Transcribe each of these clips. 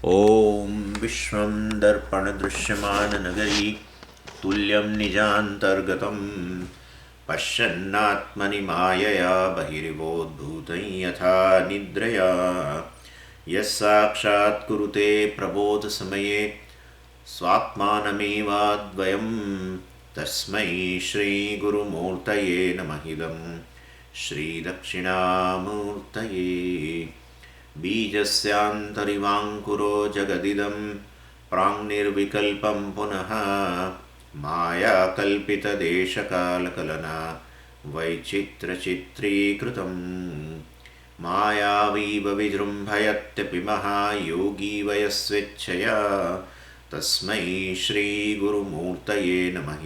ॐ विश्वं दर्पणदृश्यमाननगरी तुल्यं निजान्तर्गतं पश्यन्नात्मनि मायया बहिर्वोद्भूतं यथा निद्रया यः साक्षात् कुरुते प्रबोधसमये स्वात्मानमेवाद्वयं तस्मै श्रीगुरुमूर्तये नमः श्रीदक्षिणामूर्तये बीजस्यान्तरिवाङ्कुरो जगदिदं प्राङ्निर्विकल्पं पुनः मायाकल्पितदेशकालकलना वैचित्रचित्रीकृतं मायावीव विजृम्भयत्यपि महायोगी वयस्वेच्छया तस्मै श्रीगुरुमूर्तये नमः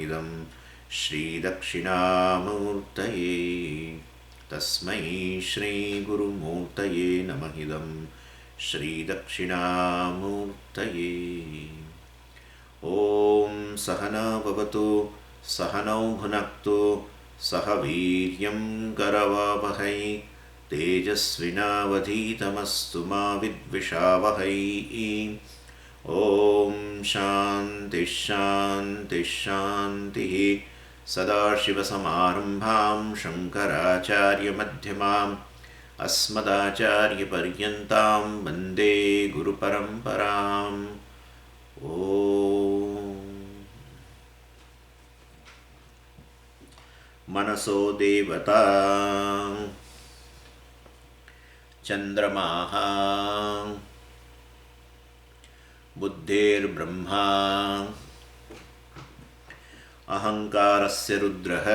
श्रीदक्षिणामूर्तये तस्मै श्रीगुरुमूर्तये नमः श्रीदक्षिणामूर्तये ॐ सहना भवतु सहनौ भुनक्तु सह वीर्यं करवावहै तेजस्विनावधीतमस्तु मा विद्विषावहै ॐ शान्तिः शान्तिः शान्तिः सदाशिवसमारम्भां शङ्कराचार्यमध्यमाम् अस्मदाचार्यपर्यन्तां वन्दे गुरुपरम्पराम् ॐ मनसो देवता चन्द्रमाः बुद्धेर्ब्रह्मा अहंकारस्य रुद्रः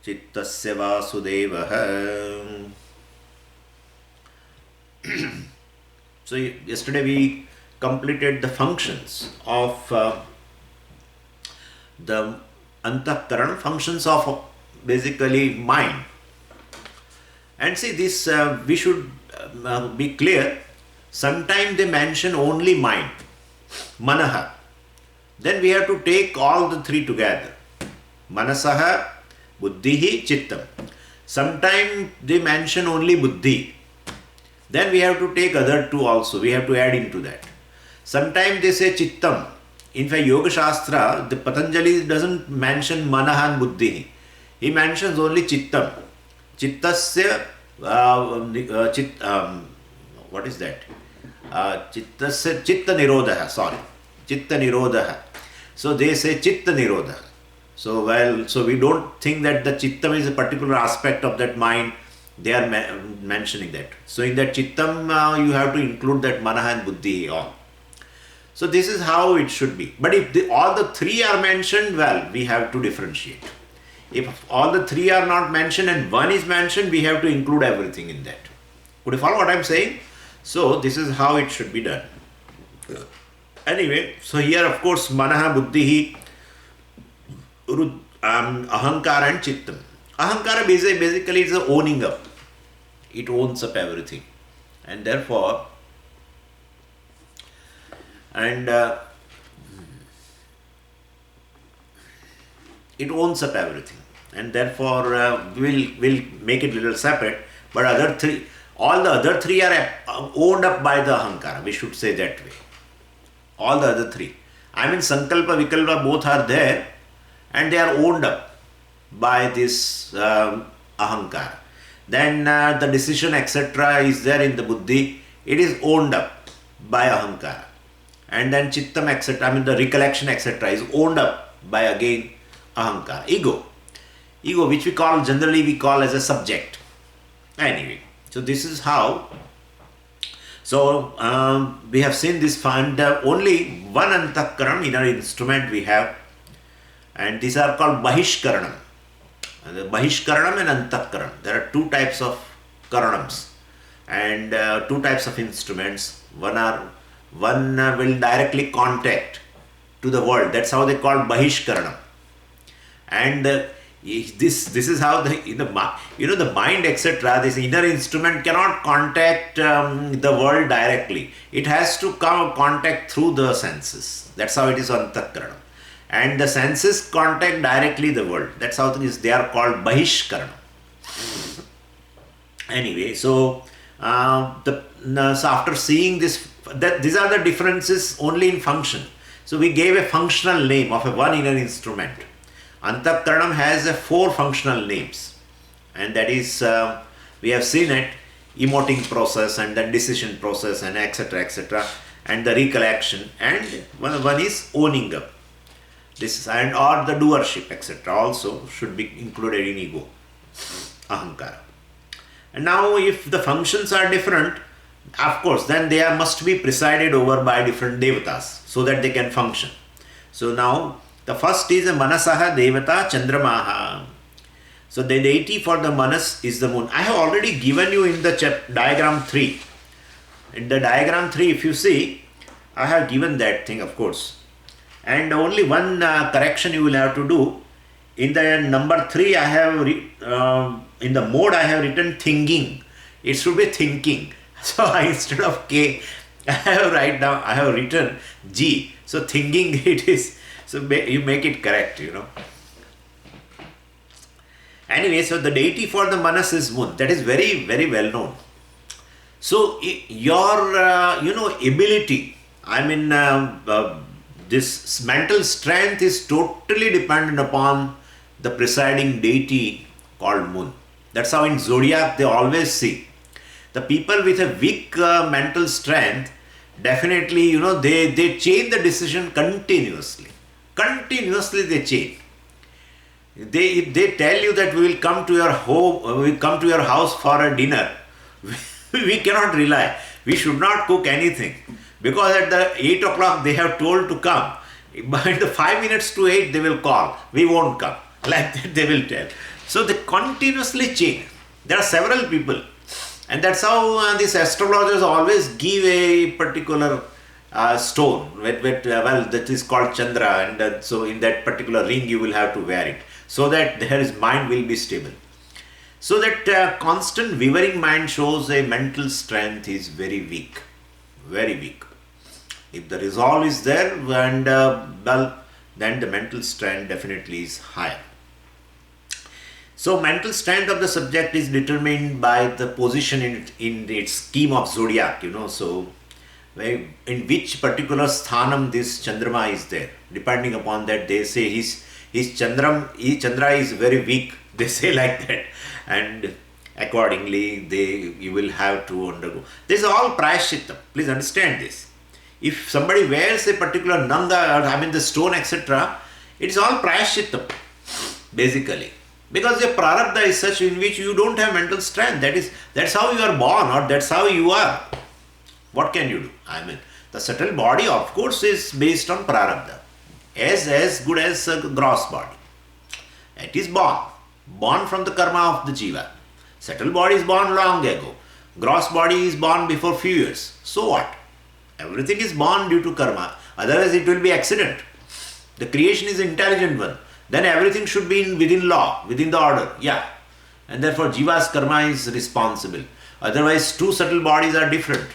चित्तस्य वासुदेवः. So yesterday we completed the functions of the antahkaran, functions of basically mind. And see this we should be clear. Sometimes they mention only mind, manaha. Then we have to take all the three together. Manasaha, buddhihi, chittam. Sometimes they mention only buddhi. Then we have to take other two also. We have to add into that. Sometimes they say chittam. In fact, Yoga Shastra, the Patanjali doesn't mention manaha and buddhi. He mentions only chittam. Chittasya, what is that? Chittasya, chitta nirodha, sorry. Chitta nirodha. So they say chitta nirodha. So we don't think that the chittam is a particular aspect of that mind. They are mentioning that. So in that chittam, you have to include that manaha and buddhi all. So this is how it should be. But if all the three are mentioned, well, we have to differentiate. If all the three are not mentioned and one is mentioned, we have to include everything in that. Could you follow what I am saying? So this is how it should be done. Anyway, so here of course manaha, buddhi, ahankara and chittam. Ahankara basically is the owning up. It owns up everything. And therefore, it owns up everything. And therefore we'll make it a little separate. But all the other three are owned up by the ahankara. We should say that way. All the other three. I mean, sankalpa, vikalpa, both are there and they are owned up by this ahankara. Then the decision, etc. is there in the buddhi. It is owned up by ahankara. And then chittam, etc. I mean, the recollection, etc. is owned up by again ahankara. Ego, which generally we call as a subject. Anyway, so this is how. So we have seen this, and only one antahkaran, inner instrument we have, and these are called bahishkaranam. The bahishkaranam and antahkaran. There are two types of karanams and two types of instruments. One will directly contact to the world. That's how they call bahishkaranam. And this is how the mind, etc. This inner instrument cannot contact the world directly. It has to come contact through the senses. That's how it is on Tattvabodha. And the senses contact directly the world. That's how it is. They are called bahishkarana. Anyway, so so after seeing this, that these are the differences only in function. So we gave a functional name of a one inner instrument. Antakaranam has 4 functional names, and that is, we have seen it, emoting process and then decision process and etc., and the recollection, and one is owning up. This is, and or the doership, etc., also should be included in ego, ahankara. And now if the functions are different, of course, then they must be presided over by different devatas so that they can function. So now the first is a manasaha devata chandramaha. So the deity for the manas is the moon. I have already given you in the diagram 3. In the diagram 3, if you see, I have given that thing, of course. And only one correction you will have to do. In the number 3, I have in the mode I have written thinking. It should be thinking. So instead of K, I have written G. So thinking it is. So you make it correct, Anyway, so the deity for the manas is moon. That is very, very well known. So your, ability, this mental strength is totally dependent upon the presiding deity called moon. That's how in zodiac they always see. The people with a weak mental strength, definitely, they change the decision continuously. Continuously they change. They tell you that we will come to your home, we will come to your house for a dinner. We cannot rely. We should not cook anything. Because at the 8 o'clock they have told to come. By the 5 minutes to 8 they will call. We won't come. Like that they will tell. So they continuously change. There are several people. And that's how these astrologers always give a particular stone. That is called Chandra. And so in that particular ring you will have to wear it. So that his mind will be stable. So that constant wavering mind shows a mental strength is very weak. Very weak. If the resolve is there, and then the mental strength definitely is higher. So mental strength of the subject is determined by the position in its scheme of zodiac, So in which particular sthanam this Chandrama is there. Depending upon that, they say his Chandra is very weak. They say like that. And accordingly, you will have to undergo. This is all prayashchitta. Please understand this. If somebody wears a particular nanga, the stone, etc., it's all prayashchitta, basically. Because the prarabdha is such in which you don't have mental strength. That's how you are born, or that's how you are. What can you do? The subtle body, of course, is based on prarabdha. As good as a gross body. It is born from the karma of the jiva. Subtle body is born long ago. Gross body is born before few years. So what? Everything is born due to karma. Otherwise it will be accident. The creation is intelligent one. Then everything should be within law, within the order. Yeah. And therefore jiva's karma is responsible. Otherwise 2 subtle bodies are different.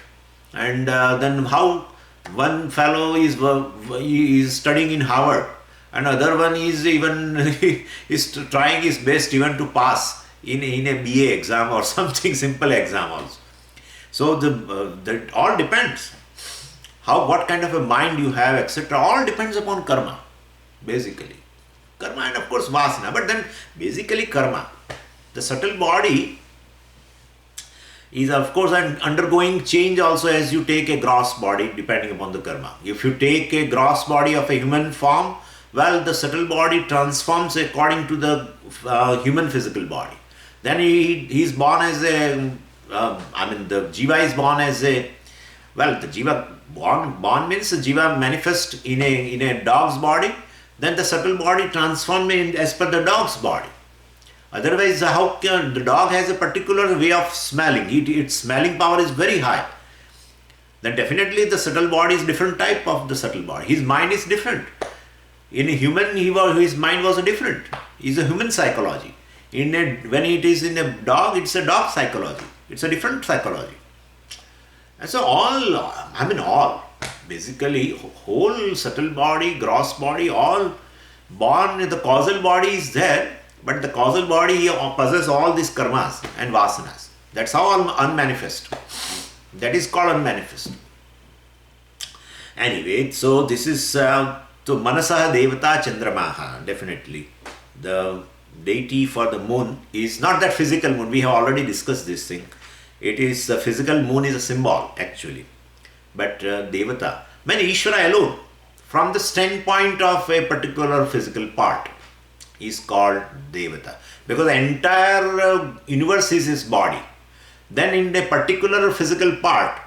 And then how one fellow is studying in Harvard, and other one is even is trying his best even to pass in a BA exam or something simple exam also. So that all depends. What kind of a mind you have, etc. All depends upon karma, basically. Karma and of course vasana, but then basically karma. The subtle body is of course undergoing change also as you take a gross body depending upon the karma. If you take a gross body of a human form, well, the subtle body transforms according to the human physical body. Then he is born as the jiva is born as the jiva born means the jiva manifests in a dog's body, then the subtle body transforms as per the dog's body. Otherwise, how can the dog has a particular way of smelling? Its smelling power is very high. Then definitely the subtle body is different type of the subtle body. His mind is different. In a human, his mind was different. It's a human psychology. When it is in a dog, it's a dog psychology. It's a different psychology. And so basically whole subtle body, gross body, all born, the causal body is there. But the causal body possesses all these karmas and vasanas. That's how unmanifest. That is called unmanifest. Anyway, so this is so Manasaha Devata Chandramaha. Definitely, the deity for the moon is not that physical moon. We have already discussed this thing. It is the physical moon is a symbol actually, but Devata, when Ishvara alone, from the standpoint of a particular physical part, is called Devata, because the entire universe is his body. Then in a particular physical part,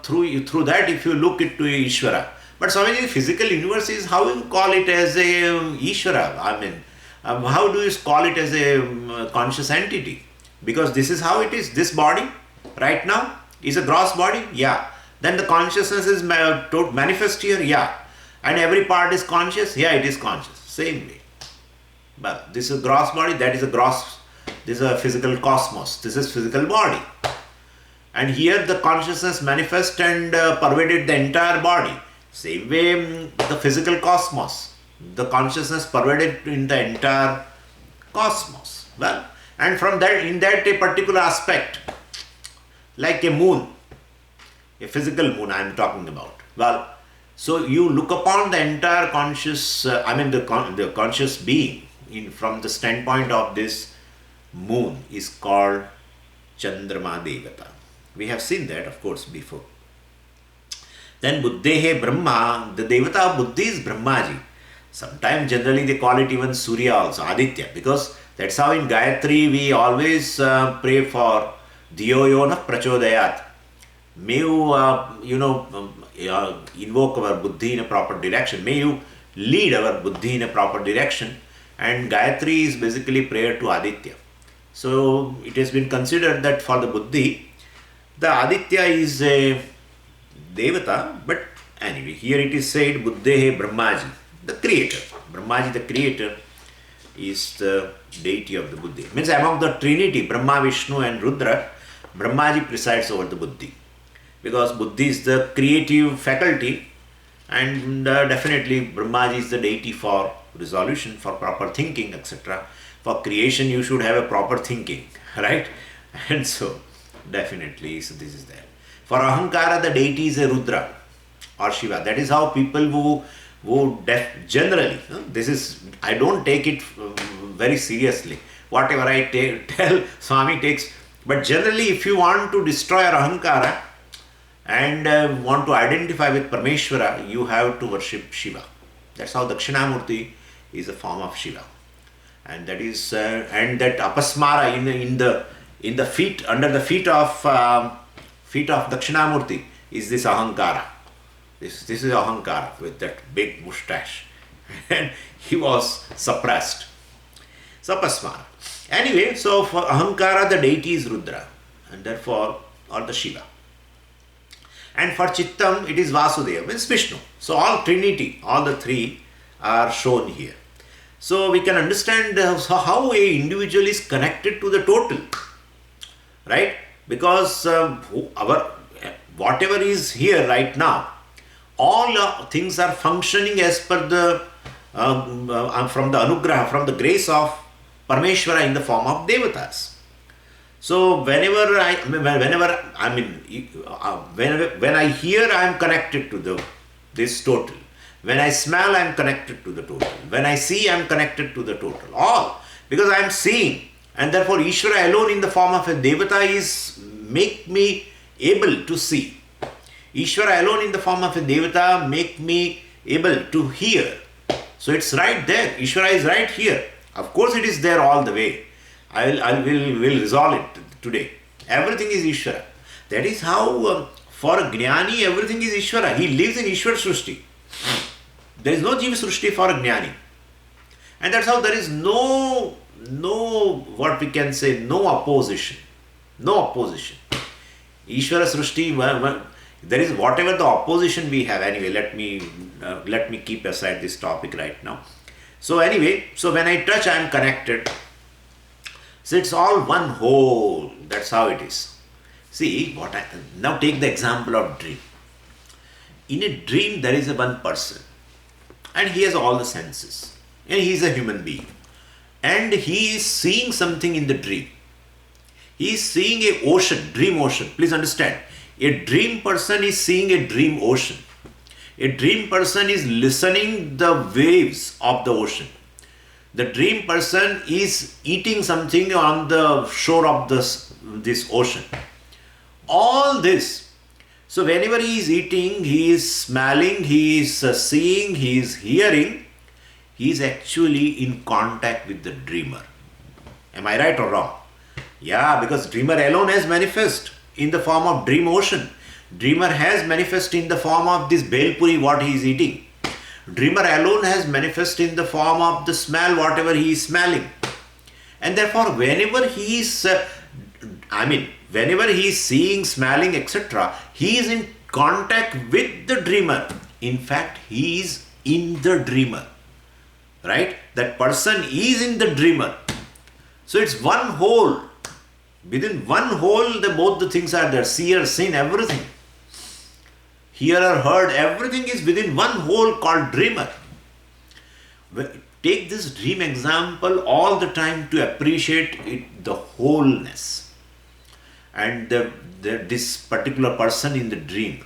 through that, if you look into Ishvara, but Swamiji, physical universe is, how you call it as a Ishvara? I mean, how do you call it as a conscious entity? Because this is how it is. This body right now is a gross body, yeah. Then the consciousness is manifest here, yeah. And every part is conscious, yeah, it is conscious. Same way. But this is a gross body, that is a gross, this is a physical cosmos, this is physical body. And here the consciousness manifests and pervaded the entire body. Same way the physical cosmos, the consciousness pervaded in the entire cosmos. Well, and from that, in that a particular aspect, like a moon, a physical moon I am talking about. Well, so you look upon the entire conscious, the conscious being from the standpoint of this moon is called Chandrama Devata. We have seen that, of course, before. Then Buddhehe Brahma, the Devata of Buddhi is Brahmaji. Sometimes generally they call it even Surya also, Aditya, because that's how in Gayatri we always pray for Diyo Yona Prachodayat. May you, invoke our Buddhi in a proper direction. May you lead our Buddhi in a proper direction. And Gayatri is basically prayer to Aditya. So it has been considered that for the Buddhi, the Aditya is a Devata, but anyway, here it is said Buddhehe Brahmaji, the creator. Brahmaji, the creator, is the deity of the Buddhi. Means among the Trinity, Brahma, Vishnu and Rudra, Brahmaji presides over the Buddhi. Because Buddhi is the creative faculty, and definitely Brahmaji is the deity for resolution, for proper thinking, etc. For creation you should have a proper thinking, right? And so definitely, so this is there. For Ahankara, the deity is a Rudra or Shiva. That is how people who generally, this is, I don't take it very seriously. Whatever I tell, Swami takes. But generally, if you want to destroy our Ahankara and want to identify with Parameshwara, you have to worship Shiva. That's how Dakshinamurti is a form of Shiva. And that is, and that Apasmara in the feet, under the feet of Dakshinamurti is this Ahankara. This is Ahankara with that big mustache. And he was suppressed. So Apasmara. Anyway, so for Ahankara the deity is Rudra, and therefore, or the Shiva. And for Chittam it is Vasudeva, means Vishnu. So all Trinity, all the three are shown here. So we can understand how a individual is connected to the total, right? Because whatever is here right now, all things are functioning as per the from the anugraha, from the grace of Parameshwara in the form of devatas. So whenever when I hear, I am connected to this total. When I smell, I am connected to the total. When I see, I am connected to the total. All because I am seeing, and therefore Ishvara alone in the form of a devata is make me able to see. Ishvara alone in the form of a devata make me able to hear. So it's right there. Ishvara is right here. Of course, it is there all the way. I will resolve it today. Everything is Ishvara. That is how for a Jnani everything is Ishvara. He lives in Ishvara Srushti. There is no Jiva Srushti for a Jnani. And that's how there is no what we can say, no opposition. No opposition. Ishvara Srushti, there is whatever the opposition we have. Anyway, let me keep aside this topic right now. So anyway, so when I touch, I am connected. So it's all one whole. That's how it is. See, now take the example of dream. In a dream, there is a one person, and he has all the senses, and he is a human being, and he is seeing something in the dream. He is seeing a ocean, dream ocean. Please understand, A dream person is seeing a dream ocean. A dream person is listening the waves of the ocean. The dream person is eating something on the shore of this ocean. All this. So whenever he is eating, he is smelling, he is seeing, he is hearing, he is actually in contact with the dreamer. Am I right or wrong? Yeah, because dreamer alone has manifest in the form of dream ocean. Dreamer has manifest in the form of this Bhelpuri what he is eating. Dreamer alone has manifest in the form of the smell whatever he is smelling. And therefore whenever he is, whenever he is seeing, smelling, etc., he is in contact with the dreamer. In fact, he is in the dreamer. Right? That person is in the dreamer. So it's one whole. Within one whole, both the things are there. Seer, seen, everything. Hearer, heard, everything is within one whole called dreamer. Take this dream example all the time to appreciate it, the wholeness. And this particular person in the dream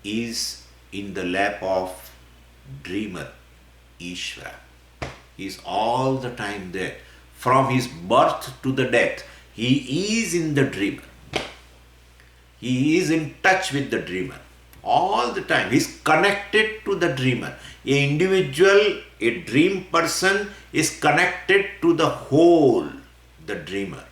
is in the lap of dreamer, Ishvara. He is all the time there. From his birth to the death, he is in the dreamer. He is in touch with the dreamer. All the time. He is connected to the dreamer. A individual, a dream person is connected to the whole, the dreamer.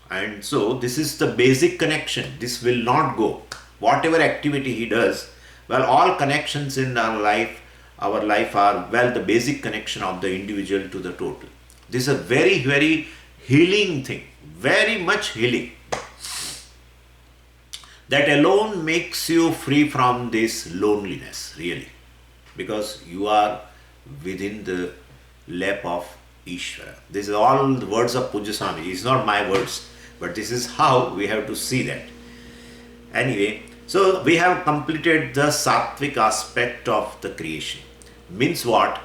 And so this is the basic connection. This will not go. Whatever activity he does, well, all connections in our life are, well, the basic connection of the individual to the total. This is a very, very healing thing. Very much healing. That alone makes you free from this loneliness, really. Because you are within the lap of Ishvara. This is all the words of Pujaswami. It's not my words. But this is how we have to see that. Anyway, so we have completed the sattvic aspect of the creation. Means what?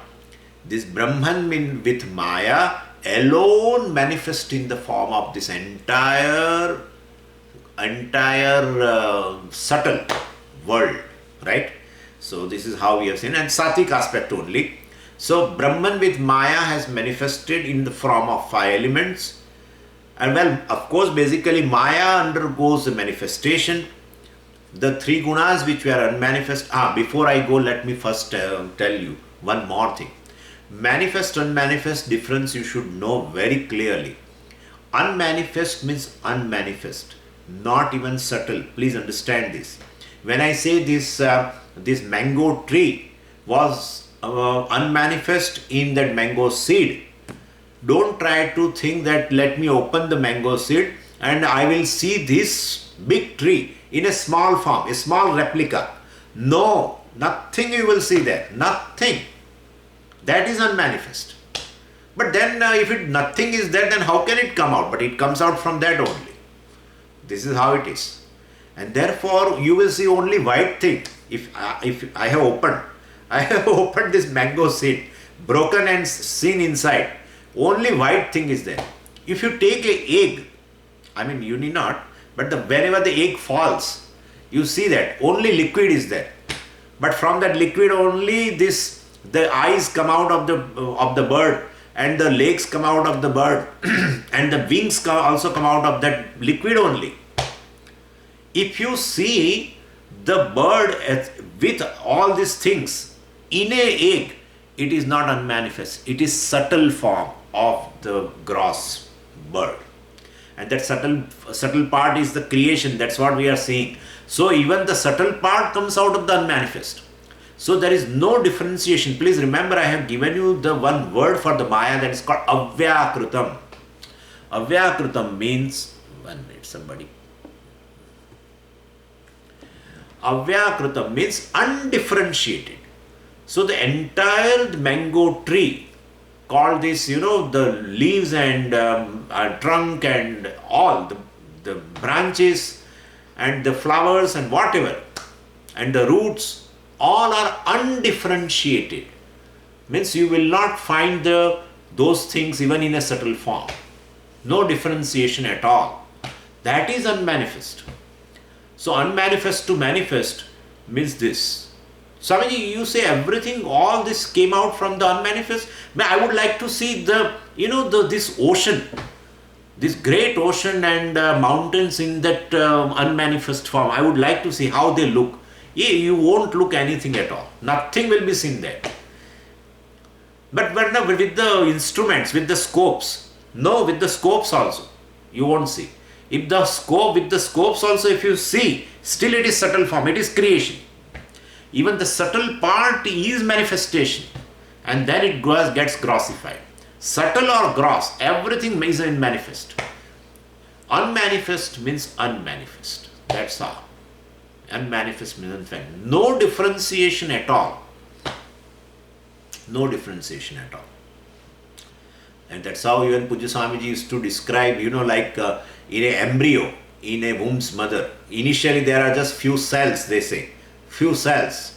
This Brahman with Maya alone manifest in the form of this entire subtle world, right? So this is how we have seen, and sattvic aspect only. So Brahman with Maya has manifested in the form of 5 elements. And well, of course, basically Maya undergoes the manifestation. The 3 gunas which were unmanifest. Before I go, let me first tell you one more thing. Manifest, unmanifest difference you should know very clearly. Unmanifest means unmanifest, not even subtle. Please understand this. When I say this mango tree was unmanifest in that mango seed, don't try to think that let me open the mango seed and I will see this big tree in a small form, a small replica. No, nothing you will see there. Nothing. That is unmanifest. But then if nothing is there, then how can it come out? But it comes out from that only. This is how it is. And therefore you will see only white thing. If I have opened this mango seed, broken and seen inside, only white thing is there. If you take an egg, you need not, but whenever the egg falls, you see that only liquid is there. But from that liquid only the eyes come out of the bird, and the legs come out of the bird, and the wings also come out of that liquid only. If you see the bird with all these things in an egg, it is not unmanifest. It is subtle form of the gross bird. And that subtle part is the creation. That's what we are seeing. So even the subtle part comes out of the unmanifest. So there is no differentiation. Please remember, I have given you the one word for the Maya, that is called Avyakrutam. Avyakrutam means, one minute somebody. Avyakrutam means undifferentiated. So the entire mango tree, called this, the leaves and trunk and all, the branches and the flowers and whatever, and the roots, all are undifferentiated. Means you will not find those things even in a subtle form. No differentiation at all. That is unmanifest. So unmanifest to manifest means this. Swamiji, you say everything, all this came out from the unmanifest. I would like to see this ocean, this great ocean and mountains in that unmanifest form. I would like to see how they look. Yeah, you won't look anything at all. Nothing will be seen there. But with the instruments, with the scopes, no, with the scopes also, you won't see. If the scope, with the scopes also, if you see, still it is subtle form, it is creation. Even the subtle part is manifestation, and then it gets grossified. Subtle or gross, everything is in manifest. Unmanifest means unmanifest. That's all. Unmanifest means unmanifest. No differentiation at all. No differentiation at all. And that's how even Pujya Swamiji used to describe, like in an embryo, in a womb's mother. Initially there are just few cells, they say. Few cells.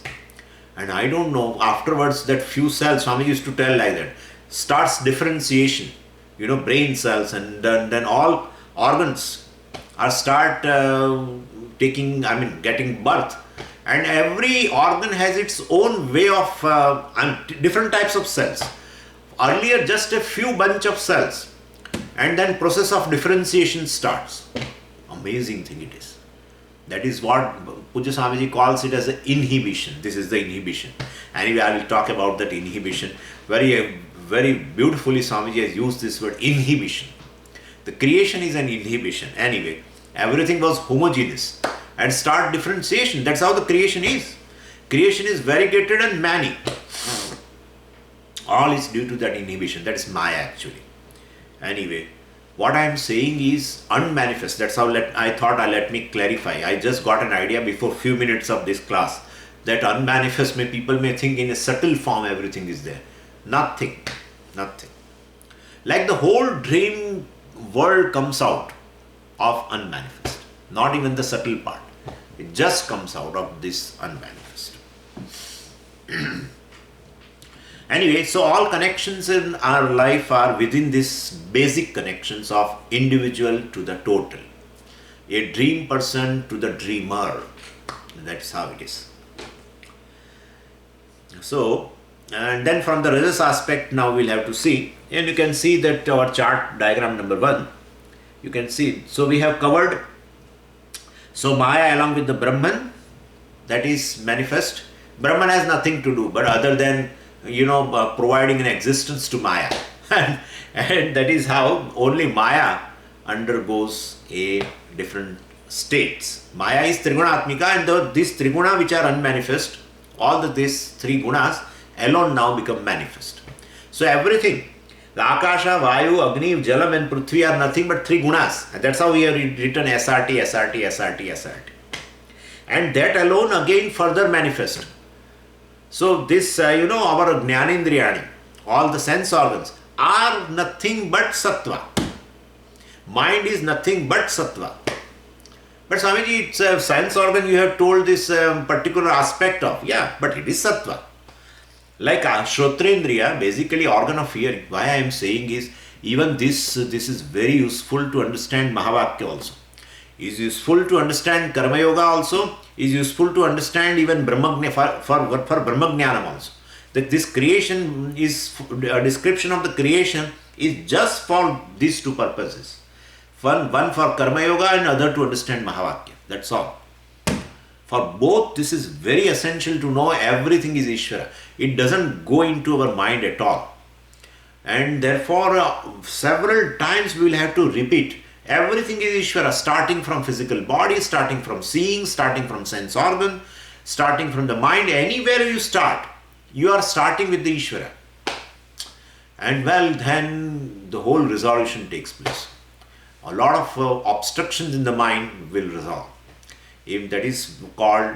And I don't know, afterwards that few cells, Swamiji used to tell like that, starts differentiation, brain cells, and then all organs start getting birth. And every organ has its own way of different types of cells. Earlier just a few bunch of cells, and then process of differentiation starts. Amazing thing it is. That is what Pujya Swamiji calls it as an inhibition. This is the inhibition. Anyway, I will talk about that inhibition. Very, very beautifully Swamiji has used this word inhibition. The creation is an inhibition. Anyway, everything was homogeneous and start differentiation. That's how the creation is. Creation is variegated and many. All is due to that inhibition. That is Maya actually. Anyway, what I am saying is unmanifest. That's how let me clarify. I just got an idea before few minutes of this class that unmanifest people may think in a subtle form everything is there. Nothing. Nothing. Like the whole dream world comes out of unmanifest. Not even the subtle part. It just comes out of this unmanifest. Anyway, so all connections in our life are within this basic connections of individual to the total. A dream person to the dreamer. That's how it is. So, and then from the reverse aspect now we'll have to see. And you can see that our chart diagram number 1. You can see. So we have covered. So Maya along with the Brahman, that is manifest. Brahman has nothing to do but other than providing an existence to Maya. and that is how only Maya undergoes a different states. Maya is Trigunatmika, and these Triguna which are unmanifest, these three gunas alone now become manifest. So everything, the Akasha, Vayu, Agni, Jalam and Prithvi are nothing but three gunas. And that's how we have written SRT, SRT, SRT, SRT. And that alone again further manifest. So this, our Jnanendriyani, all the sense organs are nothing but Sattva. Mind is nothing but Sattva. But Swamiji, it's a sense organ you have told this particular aspect of. Yeah, but it is Sattva. Like Shrotrendriya, basically organ of hearing. Why I am saying is, even this is very useful to understand Mahavakya also. Is useful to understand Karma Yoga also. Is useful to understand even Brahmagna for Brahmagnanam also. That this creation is, a description of the creation is just for these two purposes. One for Karma Yoga and other to understand Mahavakya. That's all. For both, this is very essential to know everything is Ishvara. It doesn't go into our mind at all. And therefore, several times we will have to repeat. Everything is Ishvara, starting from physical body, starting from seeing, starting from sense organ, starting from the mind. Anywhere you start, you are starting with the Ishvara. And then the whole resolution takes place. A lot of obstructions in the mind will resolve. If that is called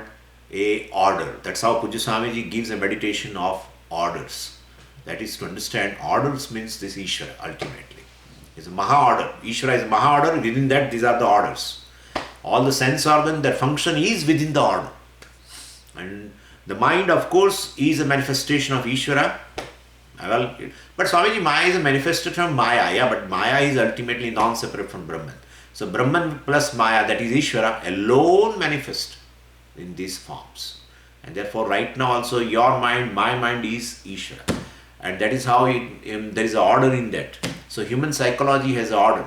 a order. That's how Pujya Swamiji gives a meditation of orders. That is to understand orders means this Ishvara ultimately. It's a Maha order. Ishvara is a Maha order. Within that, these are the orders. All the sense organ, their function is within the order. And the mind, of course, is a manifestation of Ishvara. But Swamiji, Maya is a manifestation from Maya. Yeah, but Maya is ultimately non-separate from Brahman. So Brahman plus Maya, that is Ishvara, alone manifest in these forms. And therefore right now also your mind, my mind is Ishvara. And that is how there is an order in that. So human psychology has an order.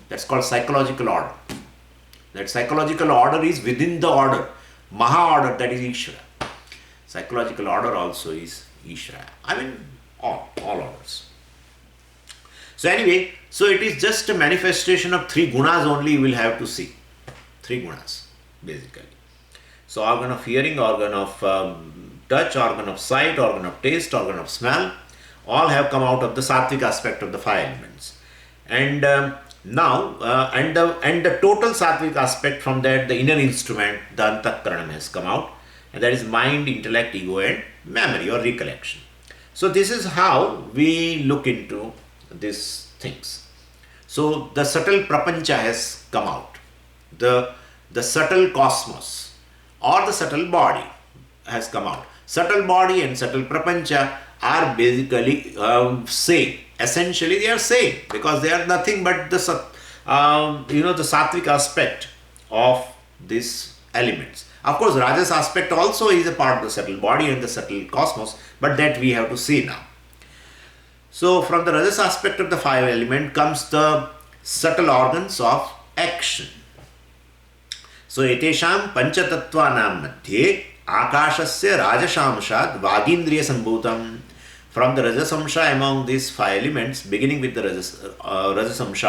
That's called psychological order. That psychological order is within the order. Maha order, that is Ishvara. Psychological order also is Ishvara. I mean all orders. So anyway, so it is just a manifestation of three gunas only you will have to see. Three gunas basically. So organ of hearing, organ of touch, organ of sight, organ of taste, organ of smell, all have come out of the sattvic aspect of the five elements. And now, and the total sattvic aspect from that, the inner instrument, the antakaranam has come out, and that is mind, intellect, ego and memory or recollection. So this is how we look into these things. So the subtle prapancha has come out. The subtle cosmos or the subtle body has come out. Subtle body and subtle prapancha are basically same. Essentially they are same because they are nothing but the the sattvic aspect of these elements. Of course, Rajas aspect also is a part of the subtle body and the subtle cosmos, but that we have to see now. So from the Rajas aspect of the five element comes the subtle organs of action. So etesham panchatattvanam madhye akashasya rajashamshat vagindriya sambhutam. From the rajasamsha among these five elements, beginning with the rajasamsha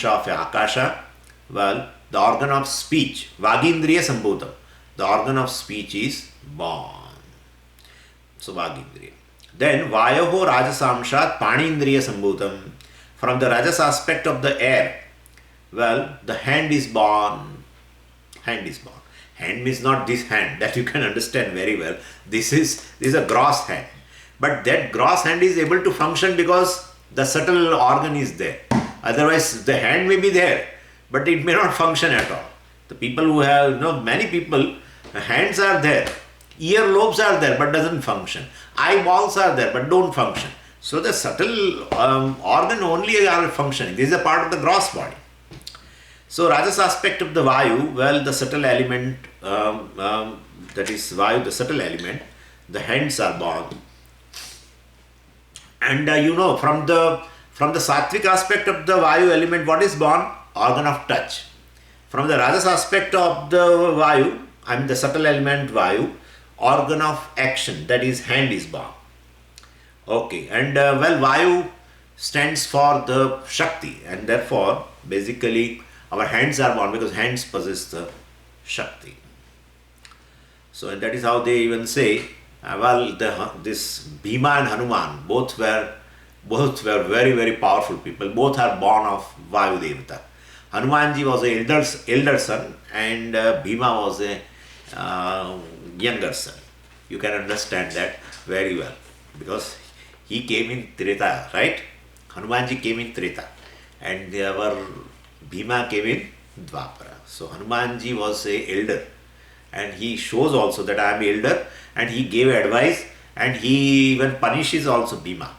of akasha, well, the organ of speech, vagindriya sambhutam, the organ of speech is born. So vagindriya. Then vayoho rajasamshat panindriya sambhutam. From the rajas aspect of the air, well, the hand is born. Hand is born. Hand means not this hand, that you can understand very well. This is a gross hand. But that gross hand is able to function because the subtle organ is there. Otherwise, the hand may be there, but it may not function at all. The people who have, many people, hands are there, ear lobes are there, but doesn't function. Eyeballs are there, but don't function. So the subtle organ only are functioning. This is a part of the gross body. So Rajas aspect of the Vayu, well, the subtle element, that is Vayu, the subtle element, the hands are born. And from the sattvic aspect of the Vayu element, what is born? Organ of touch. From the Rajas aspect of the Vayu, I mean the subtle element Vayu, organ of action, that is hand is born. Okay, and Vayu stands for the Shakti, and therefore basically our hands are born because hands possess the Shakti. So and that is how they even say, this Bhima and Hanuman both were very, very powerful people. Both are born of Vayu Devata. Hanumanji was an elder son and Bhima was a younger son. You can understand that very well because he came in Treta, right? Hanumanji came in Treta and Bhima came in Dwapara. So Hanumanji was a elder and he shows also that I am elder, and he gave advice and he even punishes also Bhima.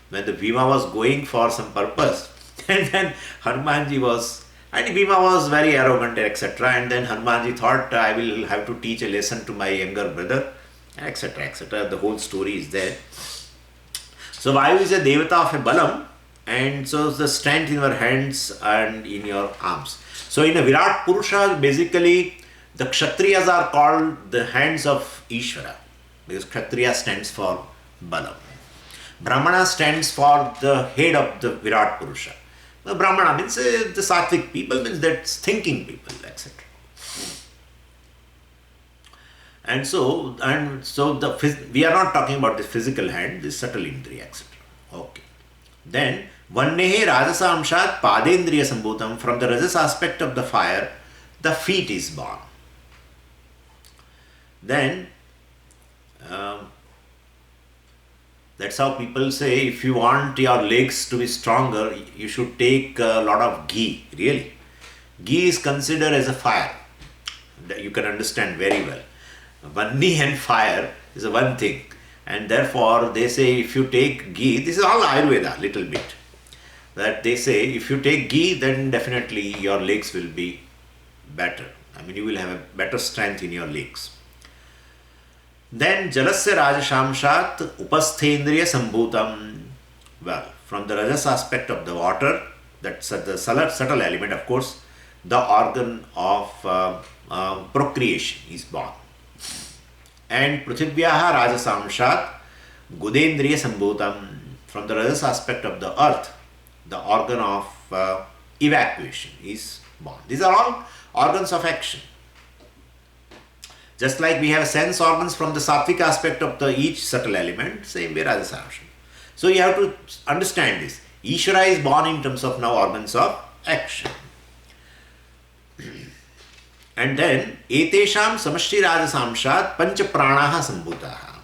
When the Bhima was going for some purpose and then Hanumanji was, and Bhima was very arrogant, etc. And then Hanumanji thought, I will have to teach a lesson to my younger brother, etc. etc. The whole story is there. So Vayu is a devata of a balam, and so the strength in your hands and in your arms. So in a Virat Purusha, basically the Kshatriyas are called the hands of Ishvara, because Kshatriya stands for balam. Brahmana stands for the head of the Virat Purusha. The Brahmana means the sattvic people, means that's thinking people, etc. And so we are not talking about the physical hand, the subtle indriya, etc. Okay. Then Vannehe Rajasa Amshat Padendriya Sambhutam. From the Rajas aspect of the fire, the feet is born. Then that's how people say, if you want your legs to be stronger, you should take a lot of ghee. Really, ghee is considered as a fire. You can understand very well. Vanni and fire is a one thing, and therefore they say if you take ghee, this is all Ayurveda, little bit. that they say if you take ghee, then definitely your legs will be better. I mean, you will have a better strength in your legs. Then jalasya rajashamshat upasthendriya sambhutam. Well, from the rajas aspect of the water, that's the subtle element, of course, the organ of procreation is born. And prithivyaha rajasamshat gudendriya sambhutam. From the rajas aspect of the earth, the organ of evacuation is born. These are all organs of action. Just like we have sense organs from the sattvic aspect of the each subtle element, same way rajasamsha. So you have to understand this. Ishvara is born in terms of now organs of action. And then etesham samashti rajasamshat pancha pranaha sambhutaha.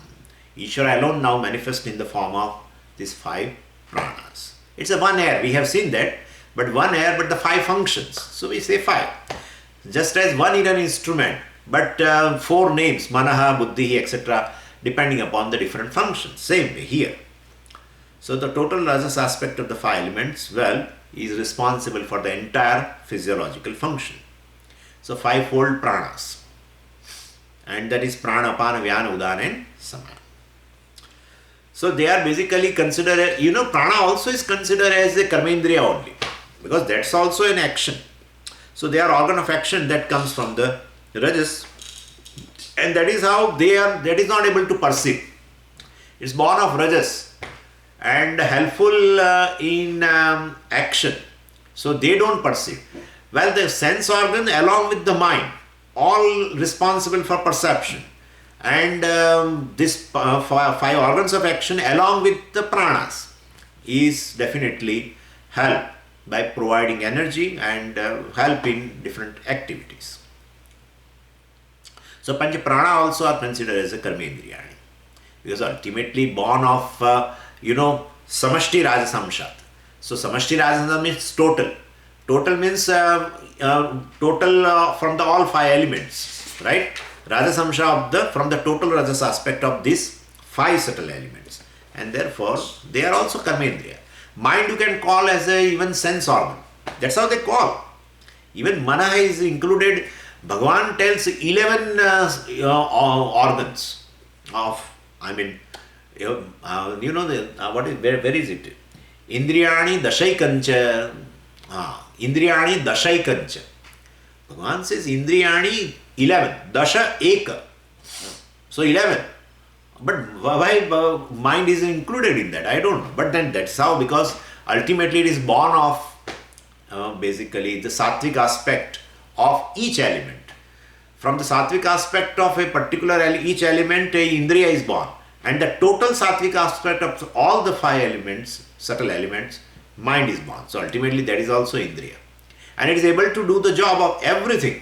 Ishvara alone now manifests in the form of these 5 pranas. It's a one air, we have seen that, but one air, but the 5 functions. So we say 5. Just as one in an instrument, but 4 names, manaha, buddhi, etc., depending upon the different functions. Same way here. So the total rajas aspect of the 5 elements, well, is responsible for the entire physiological function. So 5-fold pranas. And that is prana, apana, vyana, udana and samana. So they are basically considered, prana also is considered as a karmendriya only, because that's also an action. So they are organ of action that comes from the rajas, and that is how that is not able to perceive. It's born of rajas and helpful in action. So they don't perceive. Well, the sense organ along with the mind, all responsible for perception. And this 5 organs of action along with the pranas is definitely help by providing energy and help in different activities. So Pancha Prana also are considered as a karmendriyani, because ultimately born of samashti rajasamshat. So samashti rajasamshat means total. Total means total from the all 5 elements, right? Rajasamsha from the total rajas aspect of these 5 subtle elements, and therefore they are also karmendriya. Mind you can call as a even sense organ. That's how they call. Even manaha is included. Bhagavan tells 11 organs of, what is, where is it? Indriyani dashaikancha. Indriyani dashaikancha. Bhagavan says Indriyani 11, dasha eka. So 11. But why mind is included in that? I don't know. But then that's how, because ultimately it is born of basically the sattvic aspect of each element. From the sattvic aspect of a particular each element, a indriya is born. And the total sattvic aspect of all the 5 elements, subtle elements, mind is born. So ultimately that is also indriya. And it is able to do the job of everything.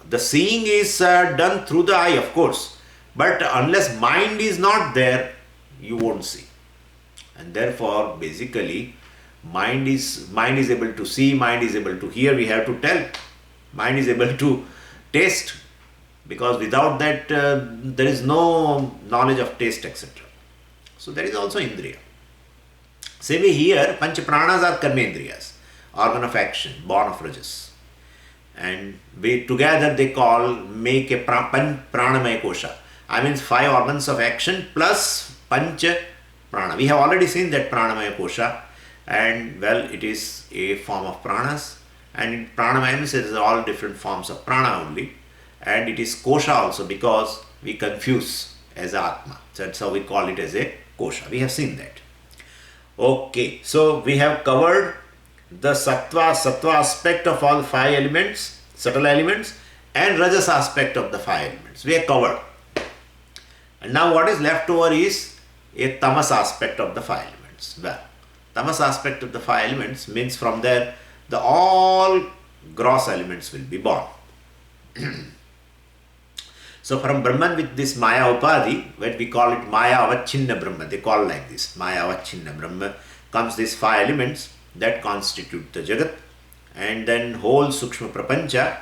The seeing is done through the eye, of course, but unless mind is not there, you won't see. And therefore, basically, mind is able to see, mind is able to hear. We have to tell. Mind is able to taste, because without that, there is no knowledge of taste, etc. So that is also indriya. Same way here, pancha pranas are karmendriyas, organ of action, born of rajas. And together they make a pranamaya kosha. I mean 5 organs of action plus pancha prana. We have already seen that pranamaya kosha, and well, it is a form of pranas, and in pranamaya means it is all different forms of prana only, and it is kosha also because we confuse as atma. So that's how we call it as a kosha. We have seen that. Okay, so we have covered the sattva aspect of all 5 elements, subtle elements, and rajas aspect of the 5 elements. We have covered. And now what is left over is a tamas aspect of the 5 elements. Well, tamas aspect of the 5 elements means from there the all gross elements will be born. So from Brahman with this Maya Upadhi, when we call it Maya Avachinna Brahma, they call like this, Maya Avachinna Brahma, comes these 5 elements that constitute the Jagat, and then whole Sukshma Prapancha,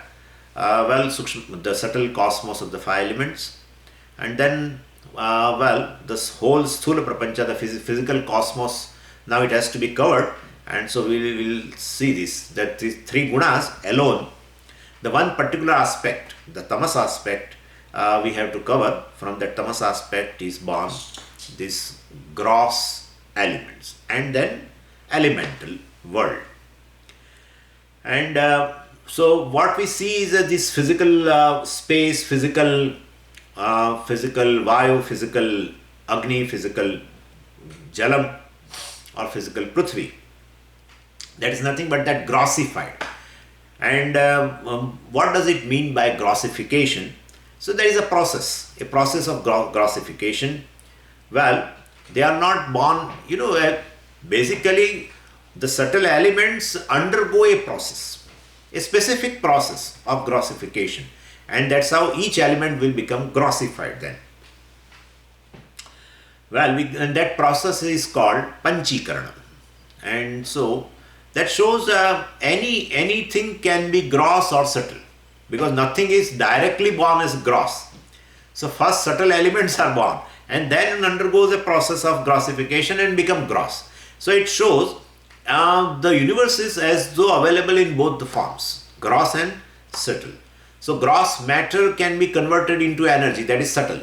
the subtle cosmos of the 5 elements, and then this whole Sthula Prapancha, the physical cosmos, now it has to be covered, And so we will see this, that these three gunas alone, the one particular aspect, the tamas aspect, we have to cover. From that tamas aspect is born this gross elements and then elemental world. And so what we see is that this physical space, physical vayu, physical agni, physical jalam or physical prithvi, that is nothing but that grossified. And what does it mean by grossification? So there is a process of grossification. Well, they are not born, basically the subtle elements undergo a process, a specific process of grossification, and that's how each element will become grossified then. Well, and that process is called panchikaranam. And so that shows anything can be gross or subtle, because nothing is directly born as gross. So first subtle elements are born and then undergoes a process of grossification and become gross. So it shows the universe is as though available in both the forms, gross and subtle. So gross matter can be converted into energy, that is subtle,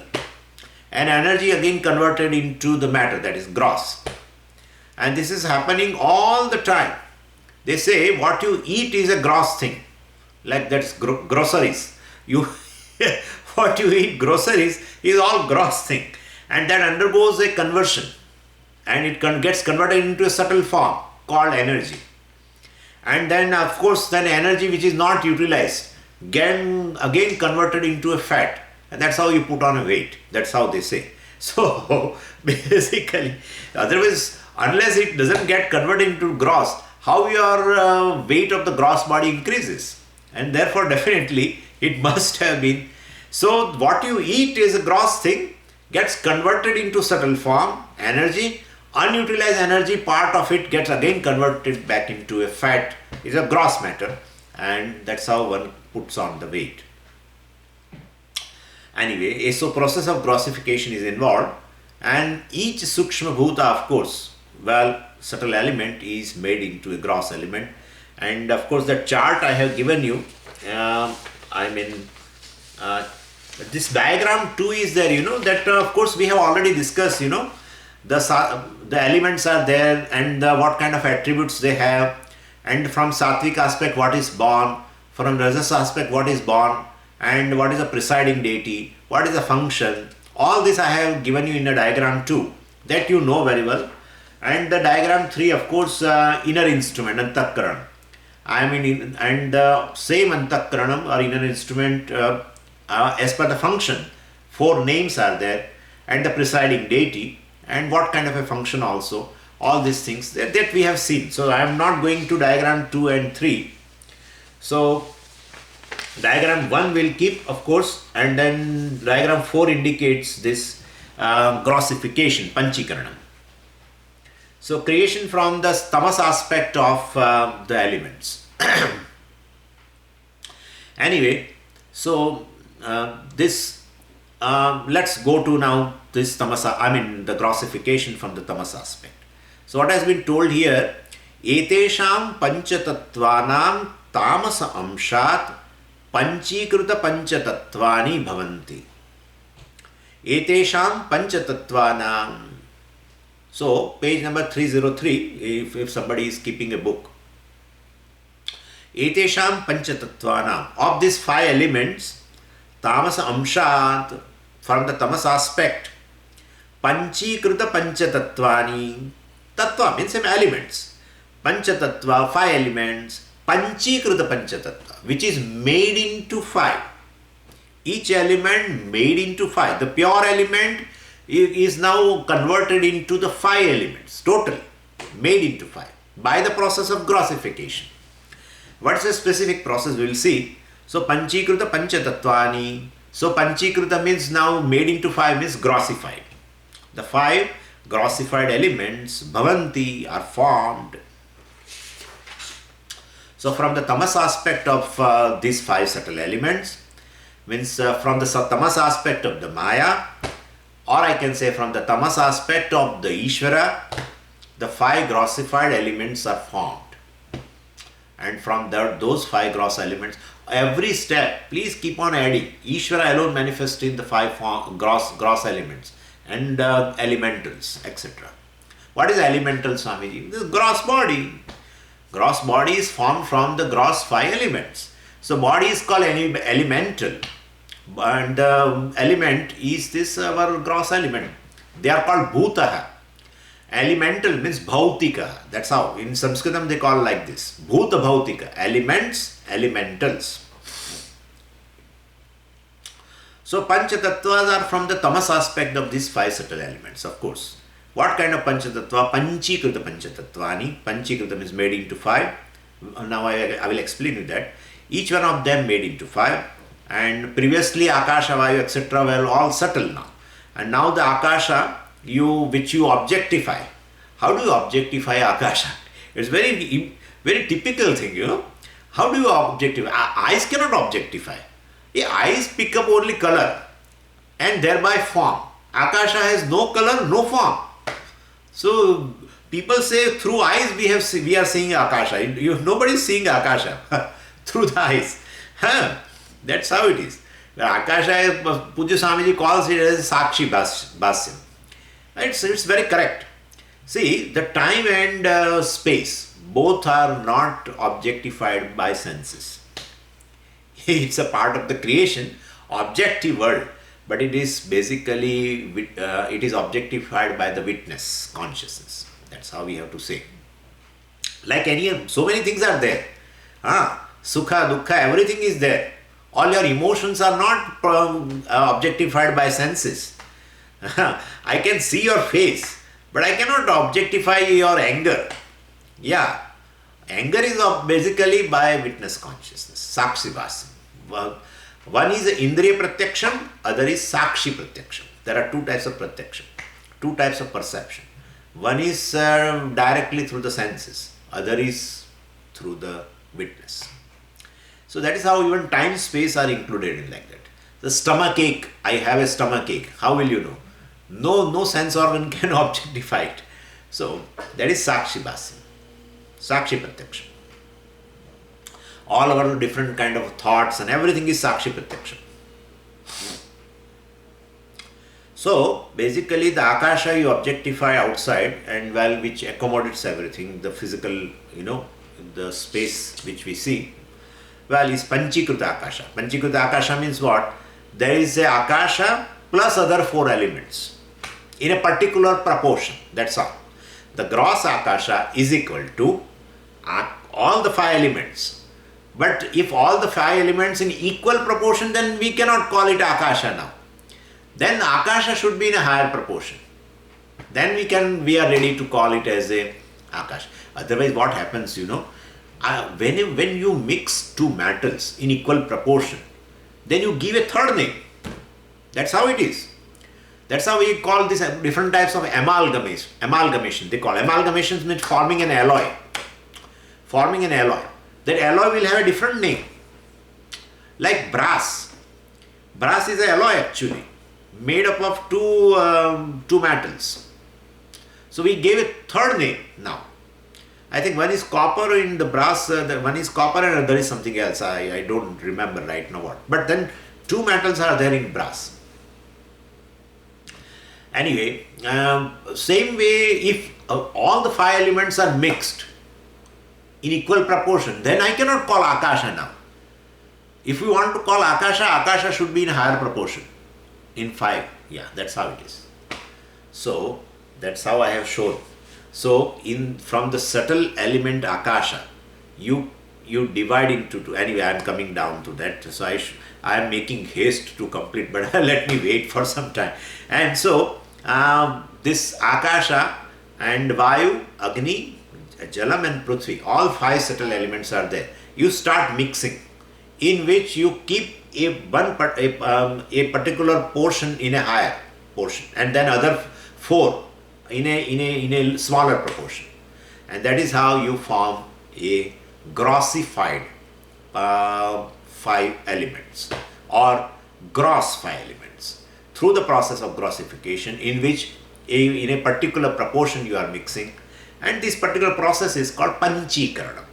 and energy again converted into the matter, that is gross. And this is happening all the time. They say what you eat is a gross thing, like that's groceries. What you eat, groceries, is all gross thing, and that undergoes a conversion, and it gets converted into a subtle form called energy. And then of course then energy which is not utilized again converted into a fat, and that's how you put on a weight. That's how they say. So basically, otherwise, unless it doesn't get converted into gross, how your weight of the gross body increases, and therefore definitely it must have been. So what you eat is a gross thing, gets converted into subtle form, energy, unutilized energy, part of it gets again converted back into a fat, is a gross matter, and that's how one puts on the weight. Anyway, so process of grossification is involved, and each sukshma bhuta, of course, subtle element is made into a gross element. And of course the chart I have given you, this diagram too is there, that of course we have already discussed, the elements are there, and what kind of attributes they have, and from sattvic aspect what is born, from rajas aspect what is born, and what is the presiding deity, what is the function. All this I have given you in a diagram 2, that you know very well. And the diagram 3, of course, inner instrument, antakaran. And the same antakaranam or inner instrument, as per the function, 4 names are there, and the presiding deity, and what kind of a function also. All these things that we have seen. So I am not going to diagram 2 and 3. So diagram 1 will keep, of course, and then diagram 4 indicates this grossification, panchikaranam. So creation from the tamas aspect of the elements. Anyway, so let's go to now this tamasa, the grossification from the tamas aspect. So what has been told here, etesham panchatattvanam tamasa amshat panchikruta panchatattvani bhavanti. Etesham panchatattvanam. So page number 303, if somebody is keeping a book. Etesham panchatattvanam, of these 5 elements, tamasa amshat, from the tamas aspect, panchikruta panchatattvani. Tattva means some elements. Panchatattva, 5 elements. Panchikruta panchatattva, which is made into 5. Each element made into 5. The pure element is now converted into the 5 elements, total, made into 5, by the process of grossification. What is the specific process we will see. So panchikruta panchatattvani. So panchikruta means now made into 5, means grossified. The 5 grossified elements, bhavanti, are formed. So from the tamas aspect of these 5 subtle elements, means from the tamas aspect of the Maya, or I can say from the tamas aspect of the Ishvara, the 5 grossified elements are formed. And from those 5 gross elements, every step, please keep on adding. Ishvara alone manifests in the 5 gross elements and elementals, etc. What is elemental, Swamiji? This gross body. Gross body is formed from the gross 5 elements. So body is called elemental, and element is this our gross element. They are called bhutaha. Elemental means bhautika. That's how in Sanskritam they call like this. Bhuta bhautika. Elements, elementals. So Panchatatvas are from the tamas aspect of these 5 subtle elements, of course. What kind of Panchatattva? Panchikrita Panchatatvani. Panchikrita means made into 5. Now I will explain you that. Each one of them made into 5. And previously Akasha, Vayu, etc. were all subtle now. And now the Akasha, which you objectify. How do you objectify Akasha? It's very typical thing, you know. How do you objectify? Eyes cannot objectify. Eyes pick up only color and thereby form. Akasha has no color, no form. So people say through eyes we are seeing Akasha. Nobody is seeing Akasha through the eyes. That's how it is. Akasha, Pujya Swamiji calls it as Sakshi Bhasyam. It's very correct. See, the time and space, both are not objectified by senses. It's a part of the creation, objective world, but it is basically, it is objectified by the witness, consciousness. That's how we have to say. Like so many things are there. Sukha, dukkha, everything is there. All your emotions are not objectified by senses. I can see your face, but I cannot objectify your anger. Yeah, anger is basically by witness consciousness, Sakshi Bhasyam. One is Indriya Pratyaksham, other is Sakshi Pratyaksham. There are 2 types of Pratyaksham, 2 types of perception. One is directly through the senses, other is through the witness. So that is how even time, space are included in like that. The stomach ache, I have a stomach ache. How will you know? No sense organ can objectify it. So that is Sakshi Bhasyam, Sakshi Pratyaksham. All our different kind of thoughts and everything is Sakshi Pratyaksham. So basically the Akasha you objectify outside, and which accommodates everything, the physical, the space which we see, is Panchikrita Akasha. Panchikrita Akasha means what? There is a Akasha plus other 4 elements in a particular proportion. That's all. The gross Akasha is equal to all the 5 elements. But if all the 5 elements in equal proportion, then we cannot call it Akasha now. Then Akasha should be in a higher proportion. Then we are ready to call it as a Akasha. Otherwise what happens, when you mix 2 metals in equal proportion, then you give a third name. That's how it is. That's how we call this different types of amalgamation. They call amalgamations means forming an alloy. Forming an alloy. That alloy will have a different name. Like brass. Brass is an alloy actually, made up of two metals. So we gave a third name now. I think one is copper in the brass, one is copper and other is something else. I don't remember right now what. But then 2 metals are there in brass. Anyway, same way, if all the 5 elements are mixed in equal proportion, then I cannot call Akasha now. If we want to call Akasha, Akasha should be in higher proportion. In 5. Yeah, that's how it is. So, that's how I have shown. So, from the subtle element Akasha, you divide into 2. Anyway, I am coming down to that. So, I am making haste to complete, but let me wait for some time. And so, this Akasha and Vayu, Agni, Jalam and Prithvi, all 5 subtle elements are there. You start mixing, in which you keep a particular portion in a higher portion, and then other 4 in a smaller proportion, and that is how you form a grossified 5 elements or gross 5 elements through the process of grossification, in which in a particular proportion you are mixing, And this particular process is called Panchikaranam.